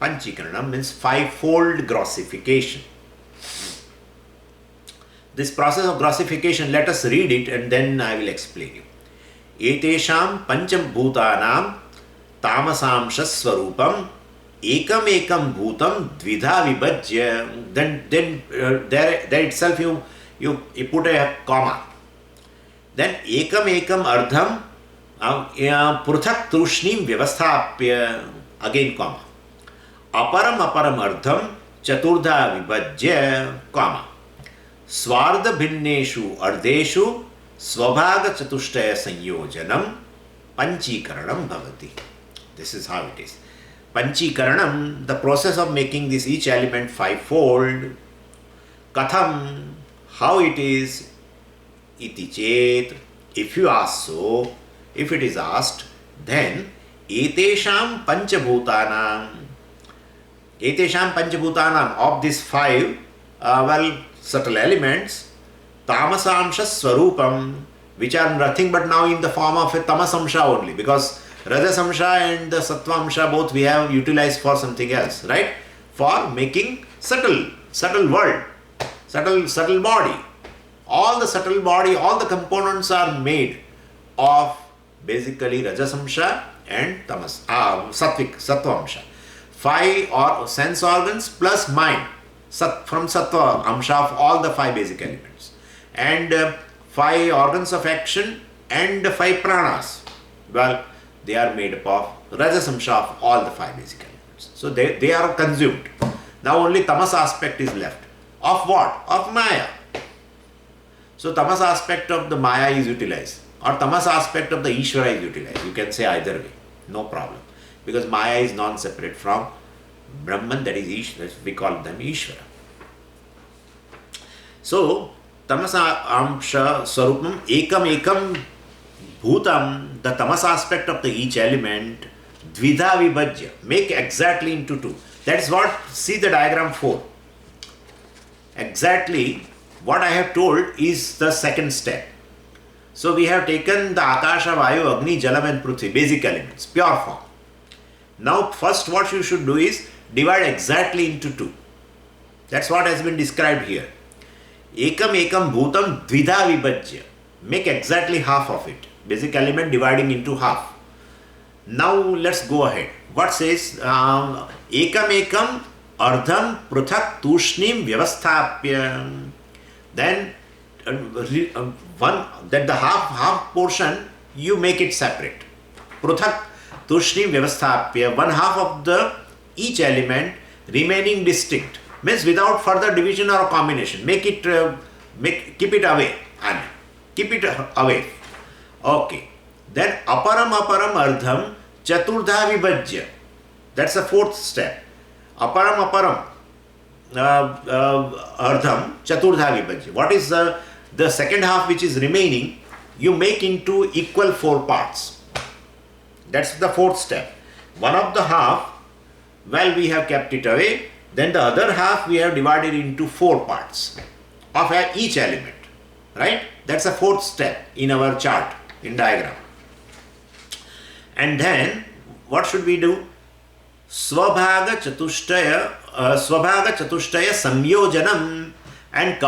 Panchikaranam means fivefold grossification. This process of grossification, let us read it and then I will explain you. Etesham panchabhutanam tamasamsha swarupam ekam ekam bhutam dvidha vibhajya. Then there itself you put a comma. Then ekam ekam ardham pruthak trushnim vyavasthapya, again comma. Aparam aparam ardham chaturdha vibhajya, comma. Swardha bhinneshu ardeshu swabhaga chatushtaya sanyojanam panchikaranam bhavati. This is how it is. Panchikaranam, the process of making this each element fivefold. Katham, how it is. Iti chet, if you ask so, if it is asked, then etesham panchabhutanam. Etesham panchabhutanam, of these five, subtle elements, tamasamsha swarupam, which are nothing but now in the form of a tamasamsha only, because rajasamsha and the sattvamsha both we have utilized for something else, right? For making subtle world, subtle body. All the subtle body, all the components are made of basically rajasamsha and sattvamsha. Five or sense organs plus mind from sattva amsha of all the five basic elements, and five organs of action and five pranas. Well, they are made up of rajasamsha of all the five basic elements. So they are consumed. Now only tamas aspect is left. Of what? Of Maya. So tamas aspect of the Maya is utilized, or tamas aspect of the Ishvara is utilized. You can say either way, no problem. Because Maya is non-separate from Brahman, that is Ishvara, we call them Ishvara. So, tamasa amsha swarupam ekam ekam bhutam, the tamas aspect of the each element, dvidha vibhajya, make exactly into two. That is what, see the diagram 4. Exactly what I have told is the second step. So we have taken the Akasha, Vayu, Agni, Jalam and Prithvi, basic elements, pure form. Now first what you should do is divide exactly into two. That's what has been described here. Ekam ekam bhutam dvidha vibhajya. Make exactly half of it. Basic element dividing into half. Now let's go ahead. What says? Ekam ekam ardham pruthak tushnim vyavasthapya. Then the half portion you make it separate. Pruthak tushnim vyavasthapya, one half of the each element remaining distinct, means without further division or combination. Keep it away, and keep it away. Okay. Then aparam ardham chaturdha vibhajya. That's the fourth step. Aparam ardham chaturdha vibhajya. What is the second half which is remaining? You make into equal 4 parts. That's the fourth step. One of the half, well, we have kept it away. Then the other half we have divided into 4 parts of each element. Right? That's the fourth step in our chart, in diagram. And then what should we do? Swabhaga chatushtaya samyojanam, and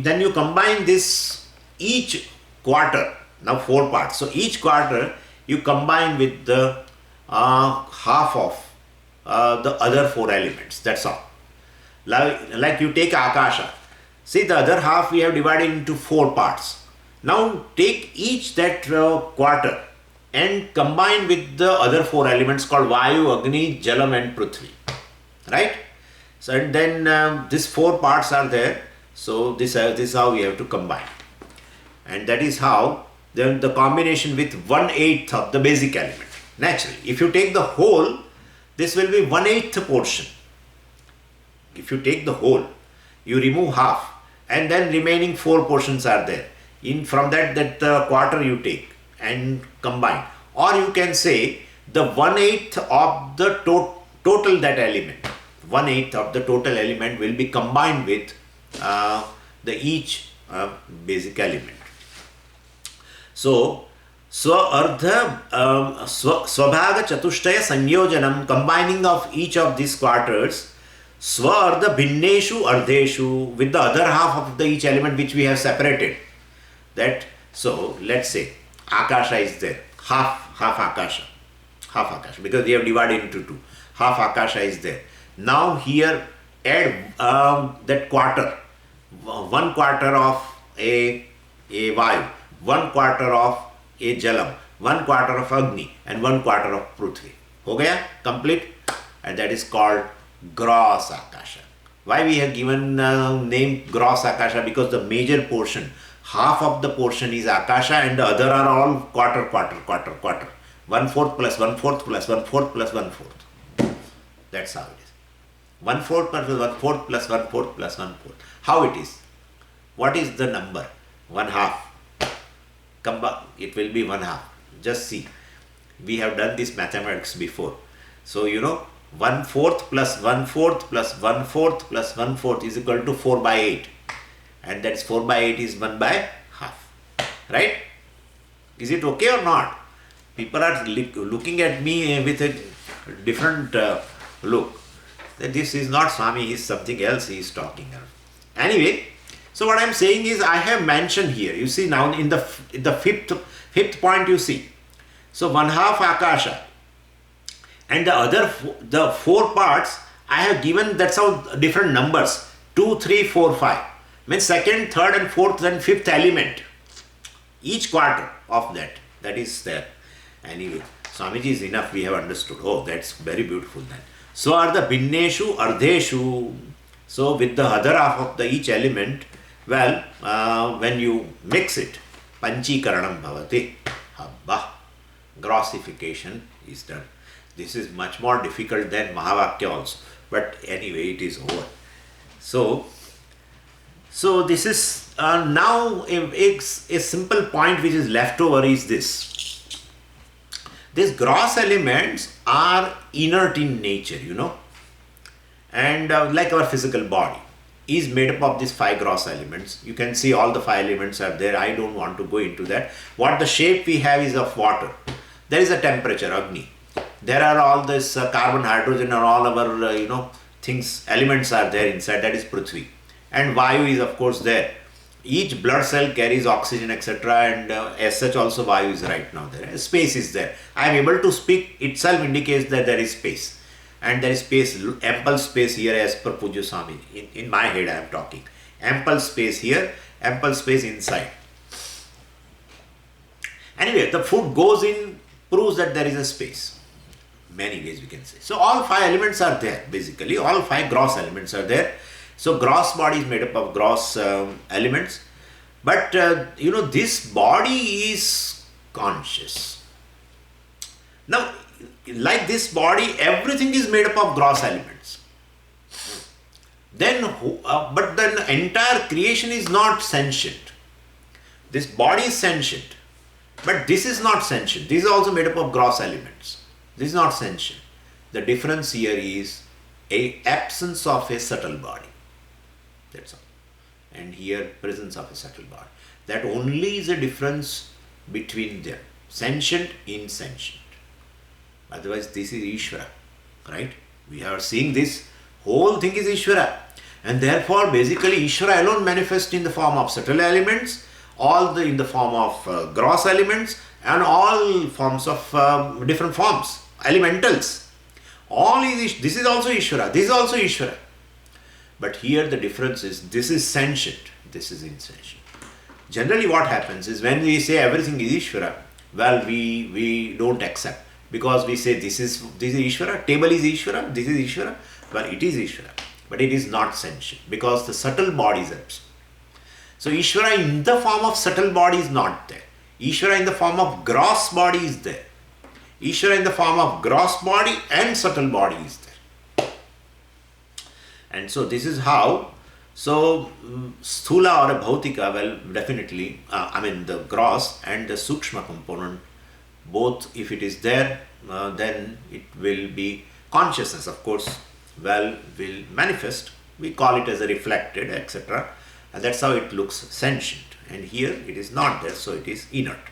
then you combine this each quarter. Now 4 parts. So each quarter you combine with the half of the other 4 elements. That's all. Like you take Akasha. See, the other half we have divided into 4 parts. Now take each that quarter and combine with the other 4 elements called Vayu, Agni, Jalam and Prithvi. Right? So and then these 4 parts are there. So this is how we have to combine. And that is how then the combination with 1/8 of the basic element. Naturally, if you take the whole, this will be 1/8 portion. If you take the whole, you remove half, and then remaining 4 portions are there. From that quarter you take and combine. Or you can say the 1/8 of the total that element. 1/8 of the total element will be combined with the each basic element. So Swabhaga Chatushtaya Sanyojanam, combining of each of these quarters, Swa Ardha Bhinneshu Ardheshu, with the other half of the each element which we have separated. That, so let's say Akasha is there, half Akasha, because we have divided into two. Half Akasha is there. Now here add that quarter, 1/4 of a Vayu, 1/4 of a Jalam, 1/4 of Agni, and 1/4 of Prithvi. Ho gaya? Complete? And that is called gross Akasha. Why we have given name gross Akasha? Because the major portion, half of the portion is Akasha and the other are all quarter. 1/4 plus 1/4 plus 1/4 plus 1/4. That's how it is. 1/4 plus 1/4 plus 1/4 plus 1/4. How it is? What is the number? 1/2. It will be 1/2. Just see. We have done this mathematics before. So, 1/4 plus 1/4 plus 1/4 plus 1/4 is equal to 4/8. And that's 4/8 is 1/2. Right? Is it okay or not? People are looking at me with a different look. That this is not Swami, is something else he is talking about. Anyway, so what I am saying is I have mentioned here, you see now in the fifth point you see. So 1/2 Akasha and the 4 parts I have given, that's how different numbers, 2, 3, 4, 5. Means second, third and fourth and fifth element. Each quarter of that is there. Anyway, Swamiji is enough, we have understood. Oh, that's very beautiful then. So are the Bhinneshu Ardheshu. So with the other half of the each element, well, when you mix it, Panchikaranam Bhavati, Habba, grossification is done. This is much more difficult than Mahavakya also. But anyway, it is over. So this is now a simple point which is left over is this. These gross elements are inert in nature, and like our physical body is made up of these 5 gross elements. You can see all the 5 elements are there. I don't want to go into that. What the shape we have is of water. There is a temperature, Agni. There are all this carbon, hydrogen, and all our things, elements are there inside. That is Prithvi. And Vayu is of course there. Each blood cell carries oxygen, etc. And as such also Vayu is right now there. Space is there. I am able to speak itself indicates that there is space. And there is space, ample space here as per Pujya Swami. In my head I am talking. Ample space here, ample space inside. Anyway, the food goes in, proves that there is a space. Many ways we can say. So all 5 elements are there basically. All 5 gross elements are there. So gross body is made up of gross elements. But this body is conscious. Now, like this body, everything is made up of gross elements. But then entire creation is not sentient. This body is sentient. But this is not sentient. This is also made up of gross elements. This is not sentient. The difference here is a absence of a subtle body. That's all. And here presence of a subtle body. That only is a difference between them. Sentient, insentient. Otherwise this is Ishvara. Right? We are seeing this whole thing is Ishvara. And therefore basically Ishvara alone manifests in the form of subtle elements, in the form of gross elements, and all forms of different forms, elementals. This is also Ishvara, this is also Ishvara. But here the difference is this is sentient, this is insentient. Generally what happens is when we say everything is Ishvara, well we don't accept. Because we say this is Ishvara, table is Ishvara, this is Ishvara. Well, it is Ishvara, but it is not sentient because the subtle body is absent. So Ishvara in the form of subtle body is not there. Ishvara in the form of gross body is there. Ishvara in the form of gross body and subtle body is there. And so this is how, Sthula or a Bhautika, well definitely, the gross and the Sukshma component, both if it is there, then it will be consciousness of course, will manifest. We call it as a reflected, etc. And that's how it looks sentient. And here it is not there, so it is inert.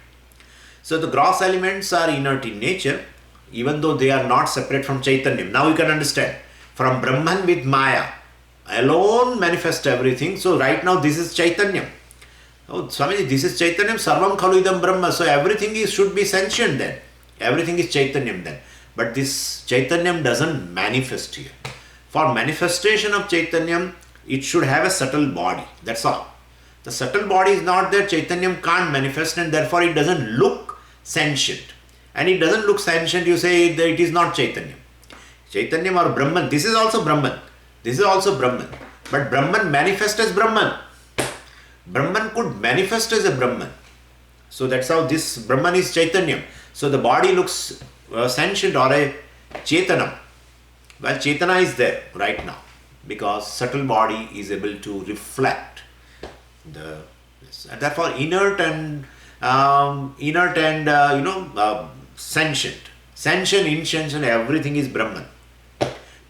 So the gross elements are inert in nature, even though they are not separate from Chaitanyam. Now you can understand. From Brahman with Maya alone manifest everything. So right now this is Chaitanyam. Oh, Swamiji, this is Chaitanyam, Sarvam Khalu Idam Brahma. So everything should be sentient then. Everything is Chaitanyam then. But this Chaitanyam doesn't manifest here. For manifestation of Chaitanyam, it should have a subtle body. That's all. The subtle body is not there. Chaitanyam can't manifest, and therefore it doesn't look sentient. And it doesn't look sentient, you say that it is not Chaitanyam. Chaitanyam or Brahman, this is also Brahman. This is also Brahman. But Brahman manifests as Brahman. Brahman could manifest as a Brahman. So that's how this Brahman is Chaitanyam. So the body looks sentient or a Chetanam. Well, Chetana is there right now because subtle body is able to reflect this. And therefore inert and sentient. Sentient, insentient, everything is Brahman.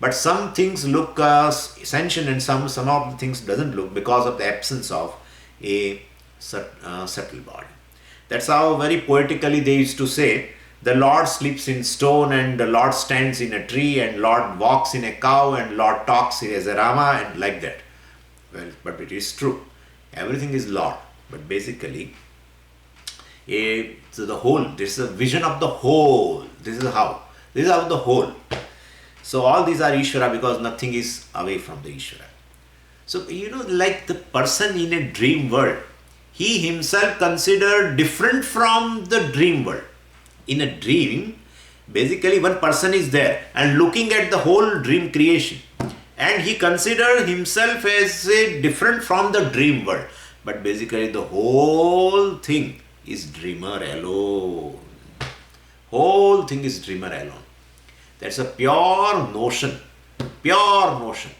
But some things look sentient and some of the things doesn't look because of the absence of a subtle body. That's how very poetically they used to say, the Lord sleeps in stone and the Lord stands in a tree and Lord walks in a cow and Lord talks as a Rama and like that. Well, but it is true. Everything is Lord. But basically, so the whole, this is a vision of the whole. This is how the whole. So all these are Ishvara because nothing is away from the Ishvara. So, like the person in a dream world, he himself considered different from the dream world. In a dream, basically one person is there and looking at the whole dream creation. And he considered himself as different from the dream world. But basically the whole thing is dreamer alone. Whole thing is dreamer alone. That's a pure notion. Pure notion.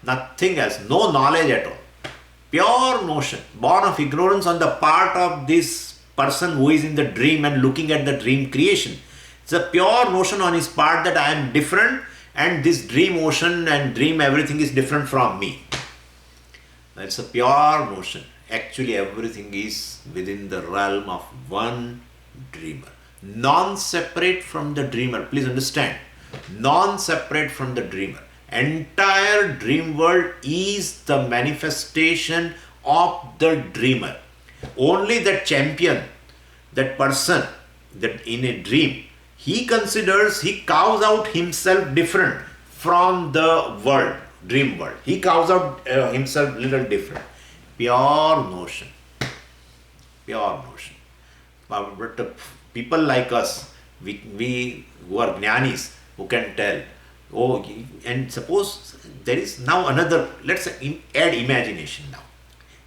Nothing else. No knowledge at all. Pure notion. Born of ignorance on the part of this person who is in the dream and looking at the dream creation. It's a pure notion on his part that I am different and this dream ocean and dream everything is different from me. It's a pure notion. Actually everything is within the realm of one dreamer. Non-separate from the dreamer. Please understand. Non-separate from the dreamer. Entire dream world is the manifestation of the dreamer. Only that champion, that person, that in a dream, he carves out himself different from the world, dream world. He carves out himself little different. Pure notion. Pure notion. But people like us, we who are jnanis, who can tell, and suppose there is now another, let's add imagination now.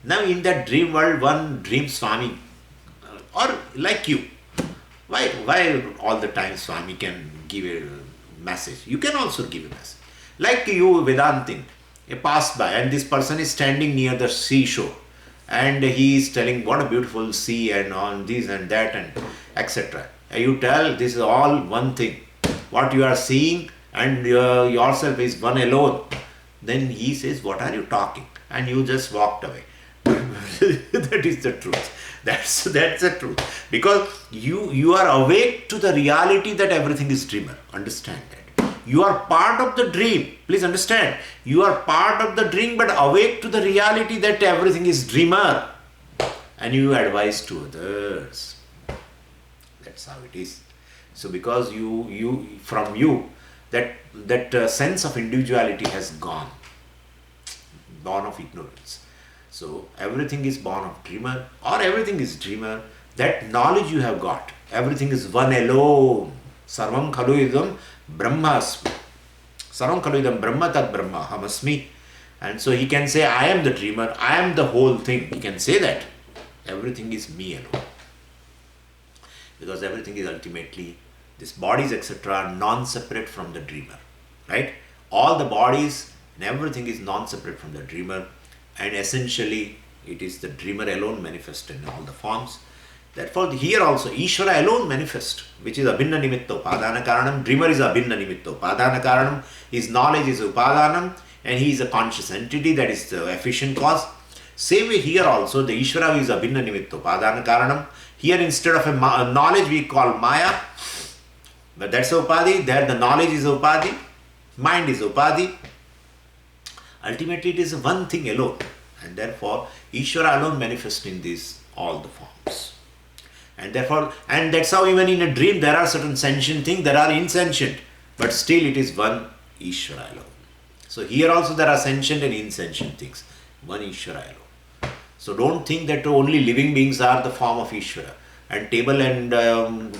Now in that dream world, one dreams Swami, or like you. Why all the time Swami can give a message? You can also give a message. Like you, Vedantin, a passerby, and this person is standing near the seashore, and he is telling what a beautiful sea and on this and that and etc. You tell this is all one thing. What you are seeing and yourself is one alone. Then he says, what are you talking? And you just walked away. That is the truth. That's the truth. Because you are awake to the reality that everything is dreamer. Understand that. You are part of the dream. Please understand. You are part of the dream but awake to the reality that everything is dreamer. And you advise to others. That's how it is. So because that sense of individuality has gone. Born of ignorance. So everything is born of dreamer or everything is dreamer. That knowledge you have got. Everything is one alone. Sarvam khalu idam brahmasmi. Sarvam khalu idam brahma tat brahma hamasmi. And so he can say, I am the dreamer. I am the whole thing. He can say that. Everything is me alone. Because everything is ultimately, these bodies etc. are non-separate from the dreamer. Right? All the bodies and everything is non-separate from the dreamer. And essentially, it is the dreamer alone manifest in all the forms. Therefore, here also, Ishvara alone manifest, which is Abhinna Nimitto Upadana Karanam. Dreamer is Abhinna Nimitto Upadana Karanam. His knowledge is Upadanam, and he is a conscious entity, that is the efficient cause. Same way here also, the Ishvara is Abhinna Nimittopadana Karanam. Here instead of a knowledge we call Maya, but that's Upadhi. There the knowledge is Upadhi, mind is Upadhi. Ultimately it is one thing alone, and therefore Ishvara alone manifests in these all the forms. And therefore, and that's how even in a dream there are certain sentient things, there are insentient, but still it is one Ishvara alone. So here also there are sentient and insentient things, one Ishvara alone. So don't think that only living beings are the form of Ishvara, and table and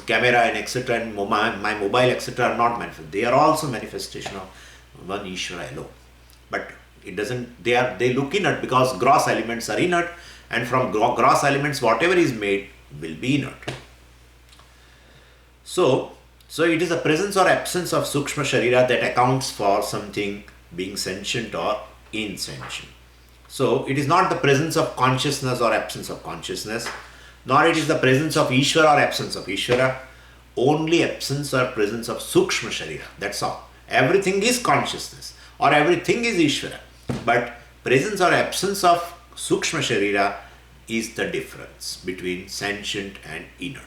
camera and etc. and my mobile etc. are not manifest. They are also manifestation of one Ishvara alone. But it doesn't, they look inert because gross elements are inert, and from gross elements whatever is made will be inert. So it is the presence or absence of Sukshma Sharira that accounts for something being sentient or insentient. So it is not the presence of consciousness or absence of consciousness, nor it is the presence of Ishvara or absence of Ishvara, only absence or presence of Sukshma Sharira, that's all. Everything is consciousness or everything is Ishvara, but presence or absence of Sukshma Sharira is the difference between sentient and inert.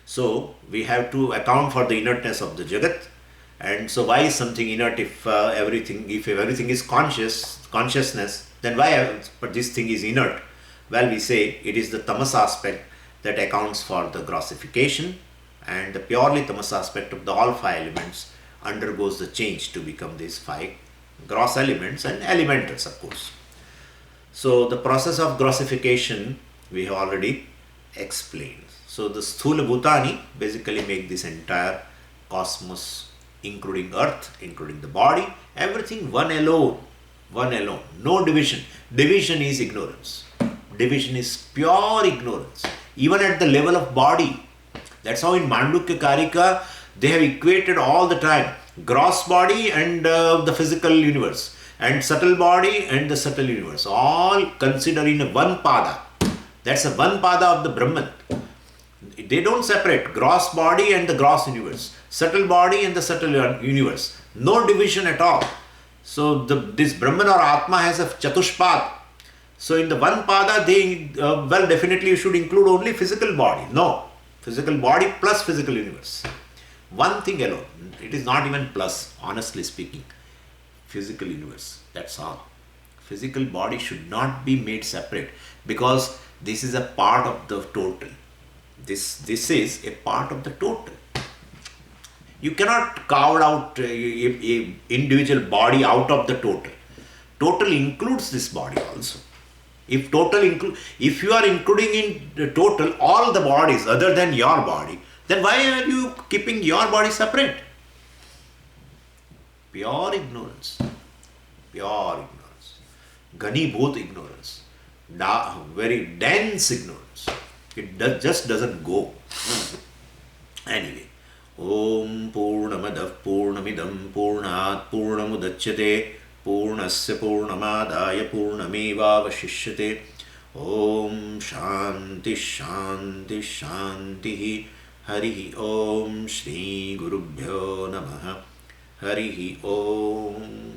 So we have to account for the inertness of the Jagat. And so why is something inert if everything is consciousness, then why but this thing is inert? Well, we say it is the tamas aspect that accounts for the grossification, and the purely tamas aspect of the all five elements undergoes the change to become these five gross elements and elementals, of course. So the process of grossification we have already explained. So the Sthula Bhutani basically make this entire cosmos, including earth, including the body, everything one alone, no division. Division is ignorance. Division is pure ignorance, even at the level of body. That's how in Mandukya Karika they have equated all the time gross body and the physical universe, and subtle body and the subtle universe, all considered in one pada. That's a one pada of the Brahman. They don't separate gross body and the gross universe, subtle body and the subtle universe. No division at all. So this Brahman or Atma has a chatushpad. So in the one pada, well, definitely you should include only physical body. No, physical body plus physical universe. One thing alone. It is not even plus, honestly speaking. Physical universe, that's all. Physical body should not be made separate, because this is a part of the total. This is a part of the total. You cannot carve out a individual body out of the total. Total includes this body also. If you are including in the total all the bodies other than your body, then why are you keeping your body separate? Pure ignorance. Pure ignorance. Ghanibhut ignorance. Very dense ignorance. It just doesn't go. Anyway. Om Purnamadav Purnamidam Purnat Purnamudachyate Purnasya Purnamadaya Purnamevavashishyate. Om Shanti Shanti Shanti. Harihi Om Shri Gurubhyo Namaha. Harihi Om.